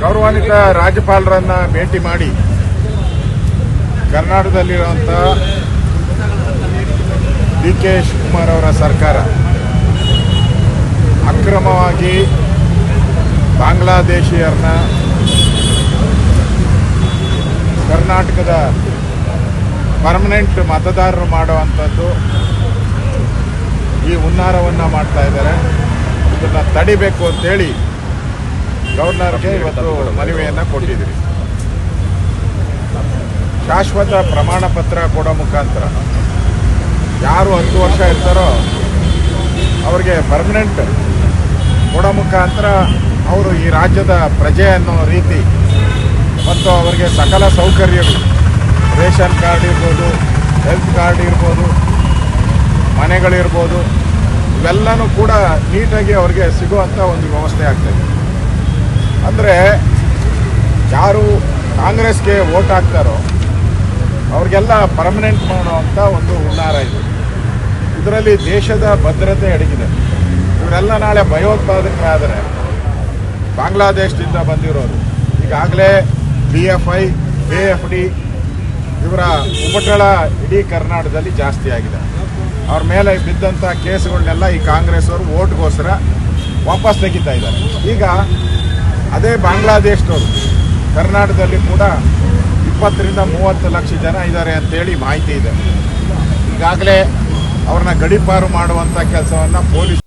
ಗೌರವಾನ್ವಿತ ರಾಜ್ಯಪಾಲರನ್ನ ಭೇಟಿ ಮಾಡಿ ಕರ್ನಾಟಕದಲ್ಲಿರುವಂಥ ಡಿ.ಕೆ. ಶಿವಕುಮಾರ್ ಅವರ ಸರ್ಕಾರ ಅಕ್ರಮವಾಗಿ ಬಾಂಗ್ಲಾದೇಶಿಯರನ್ನ ಕರ್ನಾಟಕದ ಪರ್ಮನೆಂಟ್ ಮತದಾರರು ಮಾಡುವಂಥದ್ದು ಈ ಹುನ್ನಾರವನ್ನು ಮಾಡ್ತಾ ಇದ್ದಾರೆ. ಇದನ್ನು ತಡಿಬೇಕು ಅಂತೇಳಿ ಗವರ್ನರ್ಗೆ ಇವತ್ತು ಮನವಿಯನ್ನು ಕೊಟ್ಟಿದ್ದೀರಿ. ಶಾಶ್ವತ ಪ್ರಮಾಣ ಪತ್ರ ಕೊಡೋ ಮುಖಾಂತರ ಯಾರು 10 ವರ್ಷ ಇರ್ತಾರೋ ಅವ್ರಿಗೆ ಪರ್ಮನೆಂಟ್ ಕೊಡೋ ಮುಖಾಂತರ ಅವರು ಈ ರಾಜ್ಯದ ಪ್ರಜೆ ಅನ್ನೋ ರೀತಿ ಮತ್ತು ಅವರಿಗೆ ಸಕಲ ಸೌಕರ್ಯಗಳು ರೇಷನ್ ಕಾರ್ಡ್ ಇರ್ಬೋದು, ಹೆಲ್ತ್ ಕಾರ್ಡ್ ಇರ್ಬೋದು, ಮನೆಗಳಿರ್ಬೋದು, ಇವೆಲ್ಲನೂ ಕೂಡ ನೀಟಾಗಿ ಅವ್ರಿಗೆ ಸಿಗುವಂಥ ಒಂದು ವ್ಯವಸ್ಥೆ ಆಗ್ತದೆ. ಅಂದರೆ ಯಾರು ಕಾಂಗ್ರೆಸ್ಗೆ ವೋಟ್ ಹಾಕ್ತಾರೋ ಅವ್ರಿಗೆಲ್ಲ ಪರ್ಮನೆಂಟ್ ಮಾಡುವಂಥ ಒಂದು ಹುನ್ನಾರ ಇದೆ. ಇದರಲ್ಲಿ ದೇಶದ ಭದ್ರತೆ ಅಡಗಿದೆ. ಇವರೆಲ್ಲ ನಾಳೆ ಭಯೋತ್ಪಾದಕರಾದರೆ ಬಾಂಗ್ಲಾದೇಶದಿಂದ ಬಂದಿರೋರು ಈಗಾಗಲೇ PFI, AFD ಇವರ ಉಪಟಳ ಇಡೀ ಕರ್ನಾಟಕದಲ್ಲಿ ಜಾಸ್ತಿ ಆಗಿದೆ. ಅವ್ರ ಮೇಲೆ ಬಿದ್ದಂಥ ಕೇಸುಗಳನ್ನೆಲ್ಲ ಈ ಕಾಂಗ್ರೆಸ್ ಅವರು ವೋಟ್ಗೋಸ್ಕರ ವಾಪಸ್ ತೆಗಿತಾ ಇದ್ದಾರೆ. ಈಗ ಅದೇ ಬಾಂಗ್ಲಾದೇಶದವರು ಕರ್ನಾಟಕದಲ್ಲಿ ಕೂಡ 20 ರಿಂದ 30 ಲಕ್ಷ ಜನ ಇದ್ದಾರೆ ಅಂತೇಳಿ ಮಾಹಿತಿ ಇದೆ. ಈಗಾಗಲೇ ಅವ್ರನ್ನ ಗಡೀಪಾರು ಮಾಡುವಂಥ ಕೆಲಸವನ್ನು ಪೊಲೀಸ್